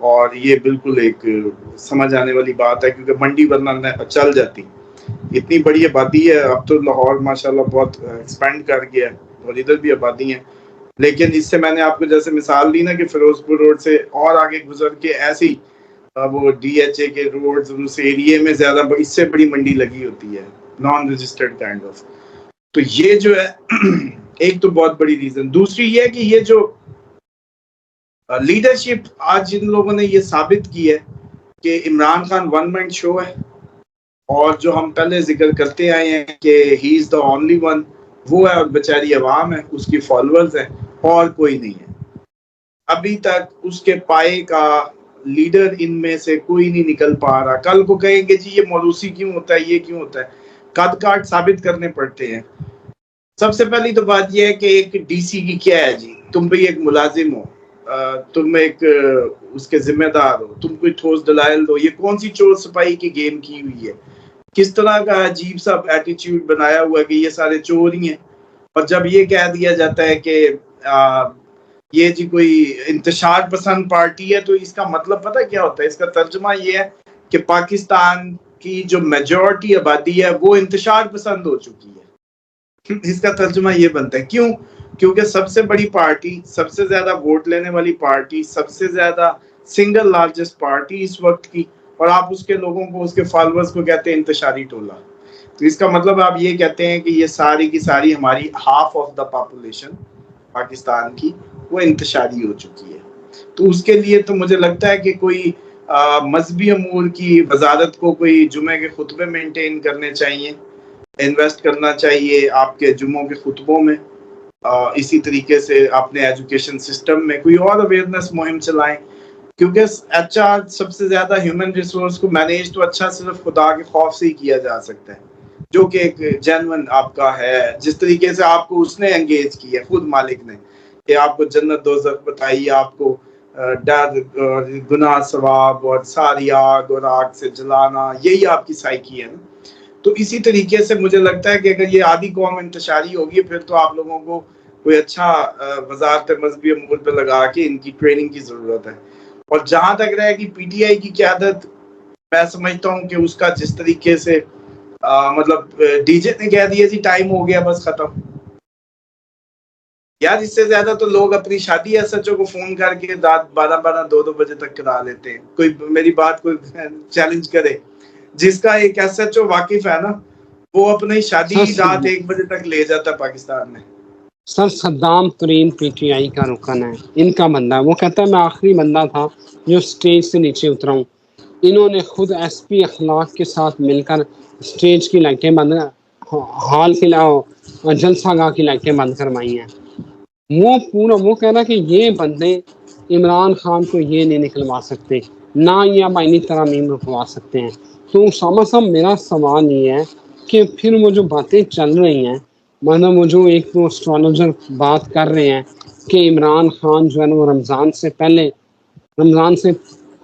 اور یہ بالکل ایک سمجھ آنے والی بات ہے، کیونکہ منڈی ورنہ چل جاتی، اتنی بڑی آبادی ہے. اب تو لاہور ماشاءاللہ بہت ایکسپینڈ کر گیا ہے اور ادھر بھی آبادی ہیں، لیکن اس سے میں نے آپ کو جیسے مثال دی نا کہ فیروز پور روڈ سے اور آگے گزر کے ایسی وہ ڈی ایچ اے کے روڈ اس ایریے میں زیادہ اس سے بڑی منڈی لگی ہوتی ہے، نان رجسٹرڈ کائنڈ آف. تو یہ جو ہے ایک تو بہت بڑی ریزن. دوسری یہ ہے کہ یہ جو لیڈرشپ آج ان لوگوں نے یہ ثابت کی ہے کہ عمران خان ون مین شو ہے، اور جو ہم پہلے ذکر کرتے آئے ہیں کہ ہی از دا اونلی ون، وہ ہے، اور بیچاری عوام ہے، اس کی فالوورز ہیں، اور کوئی نہیں ہے. ابھی تک اس کے پائے کا لیڈر ان میں سے کوئی نہیں نکل پا رہا. کل کو کہیں گے جی یہ موروثی کیوں ہوتا ہے، یہ کیوں ہوتا ہے، قد کاٹ ثابت کرنے پڑتے ہیں. سب سے پہلی تو بات یہ ہے کہ ایک ڈی سی کی کیا ہے جی، تم بھی ایک ملازم ہو، تم ایک اس کے ذمہ دار ہو، تم کوئی ٹھوس دلائل دو. یہ کون سی چور سپاہی کی گیم کی ہوئی ہے، کس طرح کا عجیب سا ایٹیچیوڈ بنایا ہوا ہے کہ یہ سارے چور ہی ہیں. اور جب یہ کہہ دیا جاتا ہے کہ یہ جی کوئی انتشار پسند پارٹی ہے، تو اس کا مطلب پتہ کیا ہوتا ہے؟ اس کا ترجمہ یہ ہے کہ پاکستان کی جو میجورٹی آبادی ہے وہ انتشار پسند ہو چکی ہے. اس کا ترجمہ یہ بنتا ہے. کیوں؟ کیونکہ سب سے بڑی پارٹی، سب سے زیادہ ووٹ لینے والی پارٹی، سب سے زیادہ سنگل لارجسٹ پارٹی اس وقت کی، اور آپ اس کے لوگوں کو، اس کے فالوورز کو کہتے ہیں انتشاری ٹولہ. تو اس کا مطلب آپ یہ کہتے ہیں کہ یہ ساری کی ساری ہماری half of the population Pakistan کی وہ انتشاری ہو چکی ہے. تو اس کے لیے تو مجھے لگتا ہے کہ کوئی مذہبی امور کی وزارت کو کوئی جمعے کے خطبے مینٹین کرنے چاہیے، انویسٹ کرنا چاہیے آپ کے جمعوں کے خطبوں میں. اسی طریقے سے اپنے ایجوکیشن سسٹم میں کوئی اور اویئرنیس مہم چلائیں، کیونکہ ایچ آر سب سے زیادہ ہیومن ریسورس کو مینیج تو اچھا صرف خدا کے خوف سے ہی کیا جا سکتا ہے، جو کہ ایک جینون آپ کا ہے. جس طریقے سے آپ کو اس نے انگیج کی ہے، خود مالک نے، کہ آپ کو جنت دوزخ بتائی، آپ کو ڈر اور گناہ ثواب اور ساری آگ اور آگ سے جلانا، یہی آپ کی سائیکی ہے نا. تو اسی طریقے سے مجھے لگتا ہے کہ اگر یہ آدھی قوم انتشاری ہوگی، پھر تو آپ لوگوں کو کوئی اچھا وزارت مذہبی امور پہ لگا کے ان کی ٹریننگ کی ضرورت ہے. اور جہاں تک رہے گی پی ٹی آئی کی قیادت، میں سمجھتا ہوں کہ اس کا جس طریقے سے مطلب ڈی جے نے کہہ دیا جی ٹائم ہو گیا بس ختم. یار اس سے زیادہ تو لوگ اپنی شادی ایس ایچ او کو فون کر کے رات 12-2 بجے تک کرا لیتے ہیں. کوئی میری بات کوئی چیلنج کرے، جس کا ایک ایس ایچ او واقف ہے نا، وہ اپنی شادی رات 1 بجے تک لے جاتا ہے پاکستان میں. سر Saddam Tareen P T I کا رکن ہے، ان کا بندہ ہے. وہ کہتا ہے میں آخری بندہ تھا جو سٹیج سے نیچے اترا ہوں. انہوں نے خود ایس پی اخلاق کے ساتھ مل کر سٹیج کی لائٹیں بند، ہال کی اور جلسہ گاہ کی لائٹیں بند کروائی ہیں. وہ کہہ رہا کہ یہ بندے عمران خان کو یہ نہیں نکلوا سکتے، نہ یہ آئینی ترامیم رکھوا سکتے ہیں. تو اسامہ صاحب میرا سوال یہ ہے کہ پھر وہ جو باتیں چل رہی ہیں، مطلب وہ جو ایک تو اسٹرالوجر بات کر رہے ہیں کہ عمران خان جو ہے وہ رمضان سے پہلے، رمضان سے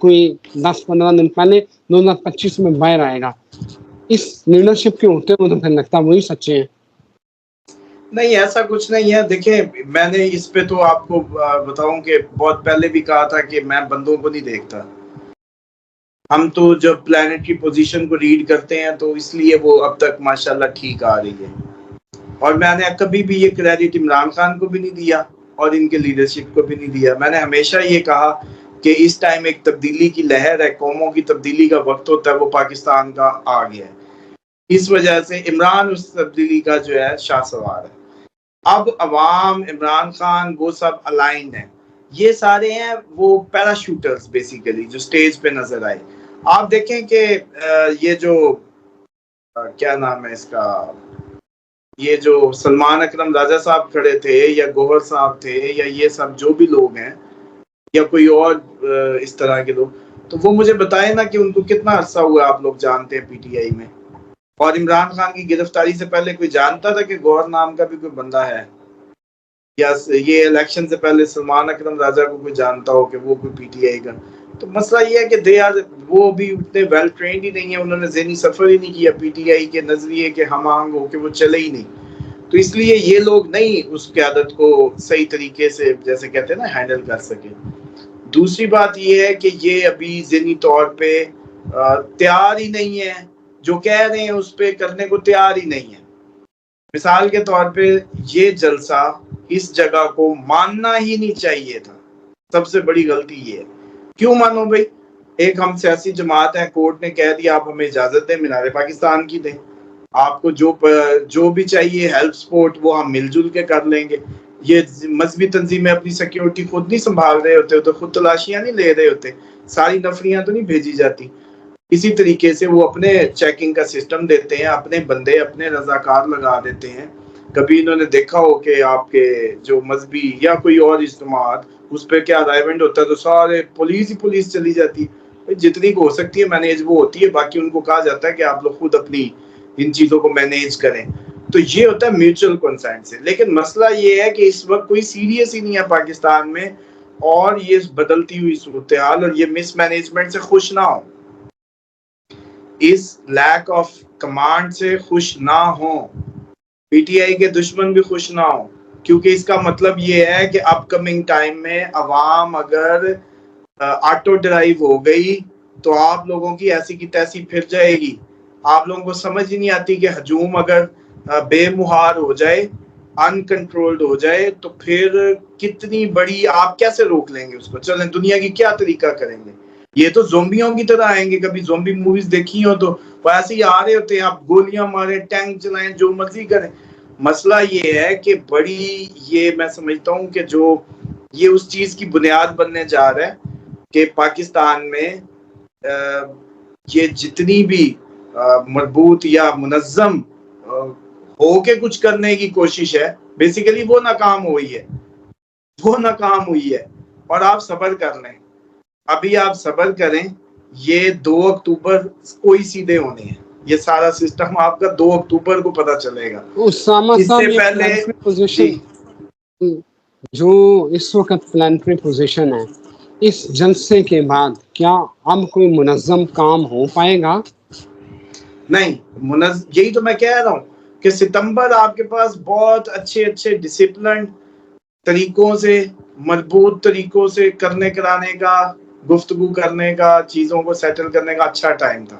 کوئی 10-15 دن پہلے 2025 میں باہر آئے گا، اس لیڈرشپ کے ہوتے ہوئے تو پھر لگتا وہی سچے ہیں. نہیں ایسا کچھ نہیں ہے. دیکھیں میں نے اس پہ تو آپ کو بتاؤں کہ بہت پہلے بھی کہا تھا کہ میں بندوں کو نہیں دیکھتا. ہم تو جب پلانٹ کی پوزیشن کو ریڈ کرتے ہیں تو اس لیے وہ اب تک ماشاءاللہ ٹھیک آ رہی ہے. اور میں نے کبھی بھی یہ کریڈٹ عمران خان کو بھی نہیں دیا اور ان کے لیڈرشپ کو بھی نہیں دیا. میں نے ہمیشہ یہ کہا کہ اس ٹائم ایک تبدیلی کی لہر ہے، قوموں کی تبدیلی کا وقت ہوتا ہے، وہ پاکستان کا آ گیا ہے. اس وجہ سے عمران اس تبدیلی کا جو ہے شاہ سوار ہے. اب عوام، عمران خان، وہ سب الائنڈ ہیں. یہ سارے ہیں وہ پیراشوٹرز بیسیکلی جو سٹیج پہ نظر آئے. آپ دیکھیں کہ یہ جو کیا نام ہے اس کا، یہ جو سلمان اکرم راجہ صاحب کھڑے تھے یا گوہر صاحب تھے یا یہ سب جو بھی لوگ ہیں یا کوئی اور اس طرح کے لوگ، تو وہ مجھے بتائیں نا کہ ان کو کتنا عرصہ ہوا آپ لوگ جانتے ہیں پی ٹی آئی میں. اور عمران خان کی گرفتاری سے پہلے کوئی جانتا تھا کہ گوہر نام کا بھی کوئی بندہ ہے؟ یا یہ الیکشن سے پہلے سلمان اکرم راجہ کو کوئی جانتا ہو کہ وہ کوئی پی ٹی آئی کا؟ تو مسئلہ یہ ہے کہ وہ بھی اتنے ویل ٹرینڈ ہی نہیں ہے، انہوں نے ذہنی سفر ہی نہیں کیا پی ٹی آئی کے نظریے کے ہم آہنگ ہو کے، وہ چلے ہی نہیں. تو اس لیے یہ لوگ نہیں اس قیادت کو صحیح طریقے سے جیسے کہتے ہیں نا ہینڈل کر سکے. دوسری بات یہ ہے کہ یہ ابھی ذہنی طور پہ تیار ہی نہیں ہے، جو کہہ رہے ہیں اس پہ کرنے کو تیار ہی نہیں ہے. مثال کے طور پہ یہ جلسہ اس جگہ کو ماننا ہی نہیں چاہیے تھا. سب سے بڑی غلطی یہ ہے. کیوں مانو بھائی؟ ایک ہم سیاسی جماعت ہے، کورٹ نے کہہ دیا آپ ہمیں اجازت دیں مینار پاکستان کی دیں، آپ کو جو بھی چاہیے ہیلپ سپورٹ وہ ہم مل جل کے کر لیں گے. یہ مذہبی تنظیمیں اپنی سیکیورٹی خود نہیں سنبھال رہے ہوتے تو خود تلاشیاں نہیں لے رہے ہوتے، ساری نفریاں تو نہیں بھیجی جاتی. اسی طریقے سے وہ اپنے چیکنگ کا سسٹم دیتے ہیں، اپنے بندے اپنے رضاکار لگا دیتے ہیں. کبھی انہوں نے دیکھا ہو کہ آپ کے جو مذہبی یا کوئی اور اجتماعات اس پہ کیا رائیونٹ ہوتا ہے تو سارے پولیس چلی جاتی ہے. جتنی کو ہو سکتی ہے مینیج وہ ہوتی ہے، باقی ان کو کہا جاتا ہے کہ آپ لوگ خود اپنی ان چیزوں کو مینیج کریں. تو یہ ہوتا ہے میوچل کنسینٹ سے. لیکن مسئلہ یہ ہے کہ اس وقت کوئی سیریس ہی نہیں ہے پاکستان میں، اور یہ بدلتی ہوئی صورتحال اور یہ مس مینجمنٹ سے خوش نہ ہو، اس لیک آف کمانڈ سے خوش نہ ہوں، پی ٹی آئی کے دشمن بھی خوش نہ ہوں. کیونکہ اس کا مطلب یہ ہے کہ اپ کمنگ ٹائم میں عوام اگر آٹو ڈرائیو ہو گئی تو آپ لوگوں کی ایسی کی تیسی پھر جائے گی. آپ لوگوں کو سمجھ ہی نہیں آتی کہ ہجوم اگر بے مہار ہو جائے، ان کنٹرولڈ ہو جائے تو پھر کتنی بڑی، آپ کیسے روک لیں گے اس کو؟ چلیں دنیا کی کیا طریقہ کریں گے؟ یہ تو زومبیوں کی طرح آئیں گے. کبھی زومبی موویز دیکھی ہو تو وہ ایسے ہی آ رہے ہوتے ہیں، آپ گولیاں ماریں، ٹینک چلائیں، جو مرضی کریں. مسئلہ یہ ہے کہ بڑی، یہ میں سمجھتا ہوں کہ جو یہ اس چیز کی بنیاد بننے جا رہا ہے کہ پاکستان میں یہ جتنی بھی مربوط یا منظم ہو کے کچھ کرنے کی کوشش ہے، بیسیکلی وہ ناکام ہوئی ہے. اور آپ صبر کر لیں، ابھی آپ صبر کریں. یہ 2 اکتوبر کوئی سیدھے ہونے ہیں، یہ سارا سسٹم آپ کا 2 اکتوبر کو پتہ چلے گا. اسامہ اس صاحب سے یہ پہلے پلانٹری پوزیشن جی جو اس وقت پلانٹری پوزیشن ہے، اس جلسے کے بعد کیا اب کوئی منظم کام ہو پائے گا؟ نہیں، یہی تو میں کہہ رہا ہوں کہ ستمبر آپ کے پاس بہت اچھے ڈسپلنڈ طریقوں سے، مربوط طریقوں سے کرنے کرانے کا، گفتگو کرنے کا، چیزوں کو سیٹل کرنے کا اچھا ٹائم تھا.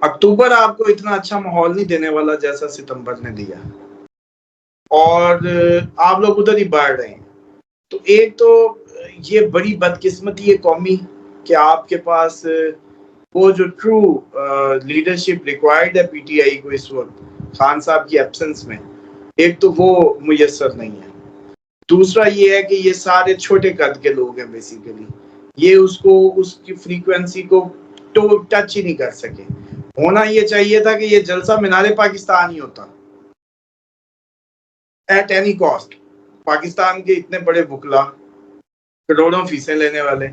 اکتوبر آپ کو اتنا اچھا ماحول نہیں دینے والا جیسا ستمبر نے دیا، اور آپ لوگ ادھر ہی بڑھ رہے ہیں. تو ایک تو یہ بڑی بدقسمتی ہے قومی کہ آپ کے پاس وہ جو ٹرو لیڈرشپ ریکوائرڈ ہے پی ٹی آئی کو اس وقت خان صاحب کی ایبسنس میں، ایک تو وہ میسر نہیں ہے. دوسرا یہ ہے کہ یہ سارے چھوٹے قد کے لوگ ہیں، بیسیکلی یہ اس کی فریکوینسی کو ٹچ ہی نہیں کر سکے. ہونا یہ چاہیے تھا کہ یہ جلسہ مینار پاکستان ہی ہوتا ایٹ اینی کاسٹ. پاکستان کے اتنے بڑے وکلا، کروڑوں فیسیں لینے والے،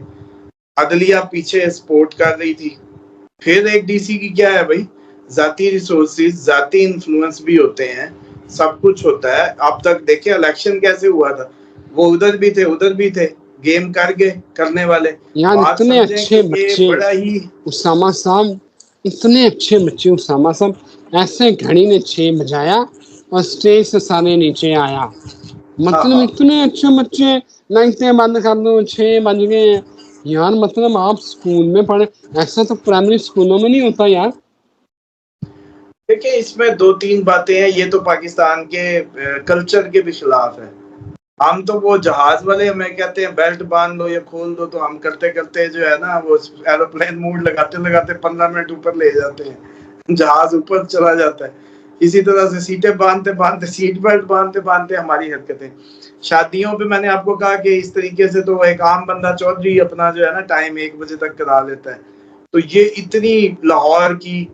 عدلیہ پیچھے سپورٹ کر رہی تھی. پھر ایک ڈی سی کی کیا ہے بھائی، ذاتی ریسورسز، ذاتی انفلوئنس بھی ہوتے ہیں، سب کچھ ہوتا ہے. اب تک دیکھیں الیکشن کیسے ہوا تھا، وہ ادھر بھی تھے گیم کر گئے کرنے والے. یار بات اتنے سمجھیں اچھے کہ یہ بچے بڑا ہی اسامہ صاحب، اتنے اچھے بچے اسامہ صاحب، ایسے گھڑی نے 6 بجایا اور اسٹیج سے سارے نیچے آیا. مطلب اتنے اچھے بچے، لائٹیں بند کر دو 6 بج گئے ہیں یار. مطلب آپ اسکول میں پڑھے، ایسا تو پرائمری اسکولوں میں نہیں ہوتا یار. دیکھیں اس میں 2-3 باتیں ہیں. یہ تو پاکستان کے کلچر کے بھی خلاف ہے. ہم تو وہ جہاز والے ہمیں کہتے ہیں بیلٹ باندھ لو یا کھول دو، تو ہم کرتے جو ہے نا وہ ایروپلین موڈ لگاتے 15 منٹ اوپر لے جاتے ہیں، جہاز اوپر چلا جاتا ہے. اسی طرح سے سیٹیں باندھتے سیٹ بیلٹ باندھتے ہماری حرکتیں. شادیوں پہ میں نے آپ کو کہا کہ اس طریقے سے تو ایک عام بندہ چودھری اپنا جو ہے نا ٹائم 1 بجے تک کرا لیتا ہے. تو یہ اتنی لاہور کی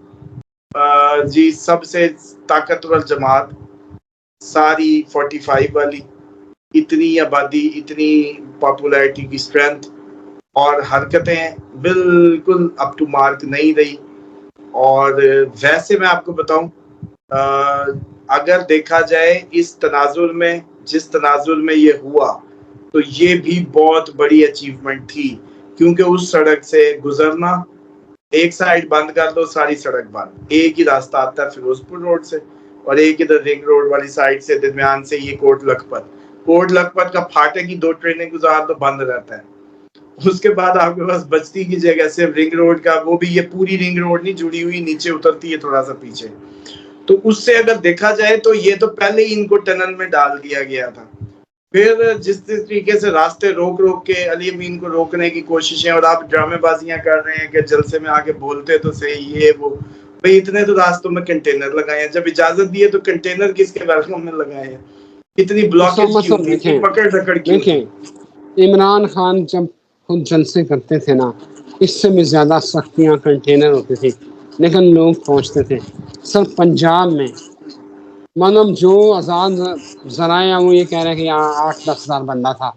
جی سب سے طاقتور جماعت، ساری 45 والی، اتنی آبادی، اتنی پاپولیرٹی کی اسٹرینتھ اور حرکتیں بالکل اپ ٹو مارک نہیں رہی. اور ویسے میں آپ کو بتاؤں، اگر دیکھا جائے اس تناظر میں، جس تناظر میں یہ ہوا، تو یہ بھی بہت بڑی اچیومنٹ تھی. کیونکہ اس سڑک سے گزرنا، ایک سائڈ بند کر دو ساری سڑک بند، ایک ہی راستہ آتا ہے فیروز پور روڈ سے، اور ایک ادھر رنگ روڈ والی سائڈ سے درمیان سے یہ کوٹ لکھپت. کوٹ لکھپت کا پھاٹے کی 2 ٹرینیں گزار تو بند رہتا ہے. اس کے بعد آپ کے پاس بچتی کی جگہ سے رنگ روڈ کا، وہ بھی یہ پوری رنگ روڈ نہیں جڑی ہوئی، نیچے اترتی ہے تھوڑا سا پیچھے. تو اس سے اگر دیکھا جائے تو یہ تو پہلے ہی ان کو ٹنل میں ڈال دیا گیا تھا. پھر جس طریقے سے راستے روک روک کے علی امین کو روکنے کی کوششیں، اور آپ ڈرامے بازیاں کر رہے ہیں کہ جلسے میں آگے بولتے تو صحیح یہ وہ. بھئی اتنے تو راستوں میں کنٹینر لگائے ہیں، جب اجازت دی ہے تو کنٹینر کس کے ویلکم میں لگائے ہیں؟ اتنی بلاکیج کیوں تھی، اتنی پکڑ دھکڑ کیوں تھی؟ عمران خان جب خود جلسے کرتے تھے نا، اس سے بھی زیادہ سختیاں کنٹینر ہوتی تھی، لیکن لوگ پہنچتے تھے. سر پنجاب میں مطلب جو آزاد ذرائع ہیں وہ یہ کہہ رہے ہیں کہ یہاں 8-10 ہزار بندہ تھا.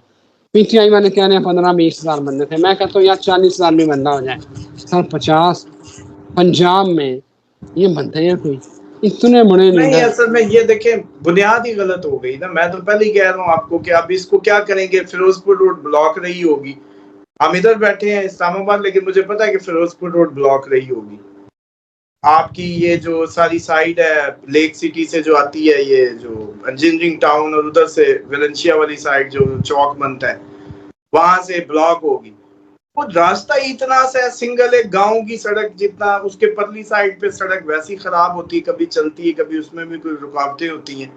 پی ٹی آئی والے کہہ رہے ہیں 15-20 ہزار بندے تھے. میں کہتا ہوں یار 40 ہزار بھی بندہ ہو جائے. سر 50 پنجاب میں یہ بنتے ہیں کوئی اتنے بڑے نہیں، لیڈر. اصل میں یہ دیکھیں بنیاد ہی غلط ہو گئی نا. میں تو پہلے ہی کہہ رہا ہوں آپ کو کہ اب اس کو کیا کریں گے. فیروز پور روڈ بلاک رہی ہوگی. ہم ادھر بیٹھے ہیں اسلام آباد، لیکن مجھے پتا ہے کہ فیروز پور روڈ بلاک رہی ہوگی. آپ کی یہ جو ساری سائڈ ہے لیک سٹی سے جو آتی ہے، یہ جو انجینئرنگ ٹاؤن، اور ادھر سے ویلنشیا والی سائڈ جو چوک بنتا ہے، وہاں سے بلاک ہوگی. وہ راستہ ہی اتنا سا ہے، سنگل ایک گاؤں کی سڑک جتنا. اس کے پرلی سائڈ پہ سڑک ویسی خراب ہوتی ہے، کبھی چلتی ہے، کبھی اس میں بھی کوئی رکاوٹیں ہوتی ہیں.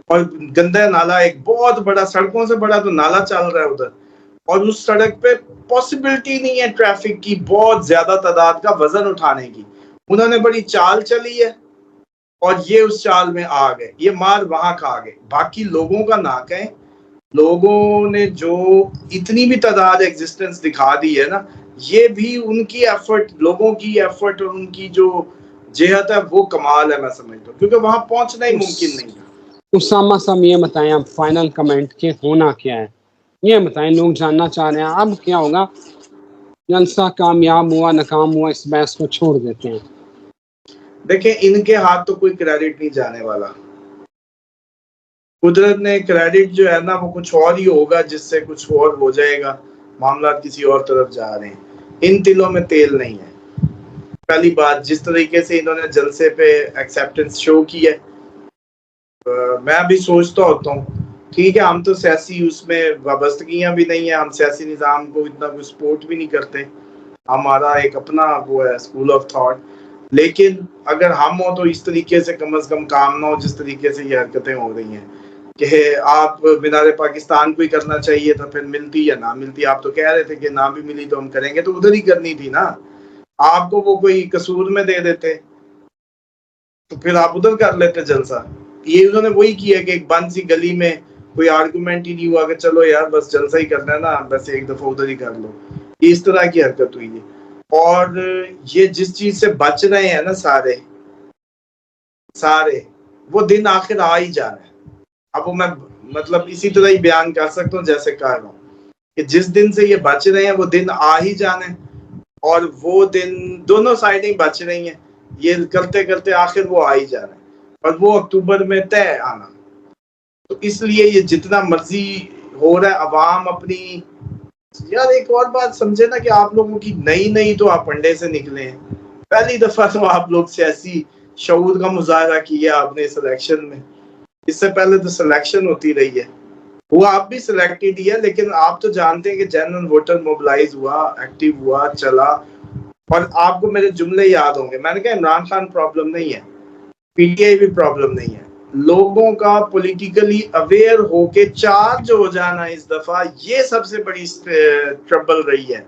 اور گندا نالا ایک بہت بڑا، سڑکوں سے بڑا تو نالا چل رہا ہے ادھر. اور اس سڑک پہ پاسبلٹی نہیں ہے ٹریفک کی بہت زیادہ تعداد کا وزن اٹھانے کی. انہوں نے بڑی چال چلی ہے اور یہ اس چال میں آ گئے، یہ مار وہاں کھا گئے. باقی لوگوں کا نہ کہیں، لوگوں نے جو اتنی بھی تعداد ایگزسٹنس دکھا دی ہے نا، یہ بھی ان کی ایفرٹ، لوگوں کی ایفرٹ اور ان کی جو جہت ہے وہ کمال ہے میں سمجھتا ہوں، کیونکہ وہاں پہنچنا ہی ممکن نہیں تھا. اسامہ صاحب یہ بتائیں آپ فائنل کمنٹ کہ ہونا کیا ہے، یہ بتائیں. لوگ جاننا چاہ رہے ہیں اب کیا ہوگا. جلسہ کامیاب ہوا ناکام ہوا اس بحث کو چھوڑ دیتے ہیں. دیکھیں ان کے ہاتھ تو کوئی کریڈٹ نہیں جانے والا. قدرت نے کریڈٹ جو ہے نا وہ کچھ اور ہی ہوگا، جس سے کچھ اور ہو جائے گا، معاملات کسی اور طرف جا رہے ہیں. ان تلوں میں تیل نہیں ہے. پہلی بات، جس طریقے سے انہوں نے جلسے پہ ایکسیپٹنس شو کی ہے، میں بھی سوچتا ہوتا ہوں ٹھیک ہے ہم تو سیاسی اس میں وابستگیاں بھی نہیں ہیں، ہم سیاسی نظام کو اتنا کوئی سپورٹ بھی نہیں کرتے، ہمارا ایک اپنا وہ ہے اسکول آف تھاٹ. لیکن اگر ہم ہو تو اس طریقے سے کم از کم کام نہ ہو جس طریقے سے یہ حرکتیں ہو رہی ہیں کہ آپ مینار پاکستان کو ہی کرنا چاہیے تھا، پھر ملتی یا نہ ملتی. آپ تو کہہ رہے تھے کہ نہ بھی ملی تو ہم کریں گے، تو ادھر ہی کرنی تھی نا. آپ کو وہ کوئی قصور میں دے دیتے تو پھر آپ ادھر کر لیتے جلسہ. یہ انہوں نے وہی کیا کہ ایک بند سی گلی میں کوئی آرگومنٹ ہی نہیں ہوا کہ چلو یار بس جلسہ ہی کرنا ہے نا، بس ایک دفعہ ادھر ہی کر لو. اس طرح کی حرکت ہوئی ہے. اور یہ جس چیز سے بچ رہے ہیں نا سارے وہ دن آخر آ ہی جا رہا ہے. اب وہ میں مطلب اسی طرح ہی بیان کر سکتا ہوں جیسے کہہ رہا ہوں کہ جس دن سے یہ بچ رہے ہیں وہ دن آ ہی جانے، اور وہ دن دونوں سائڈیں بچ رہی ہیں. یہ کرتے کرتے آخر وہ آ ہی جا رہے ہیں، اور وہ اکتوبر میں طے آنا. تو اس لیے یہ جتنا مرضی ہو رہا ہے، عوام اپنی یار ایک اور بات سمجھے نا کہ آپ لوگوں کی نئی تو آپ انڈے سے نکلے ہیں. پہلی دفعہ تو آپ لوگ سیاسی شعور کا مظاہرہ کیا آپ نے اس الیکشن میں. اس سے پہلے تو سلیکشن ہوتی رہی ہے، وہ آپ بھی سلیکٹڈ ہی ہے، لیکن آپ تو جانتے ہیں کہ جنرل ووٹر موبلائز ہوا، ایکٹیو ہوا، چلا. اور آپ کو میرے جملے یاد ہوں گے، میں نے کہا عمران خان پرابلم نہیں ہے، پی ٹی آئی بھی پرابلم نہیں ہے، لوگوں کا پولیٹیکلی اویئر ہو کے چارج ہو جانا اس دفعہ یہ سب سے بڑی ٹربل رہی ہے.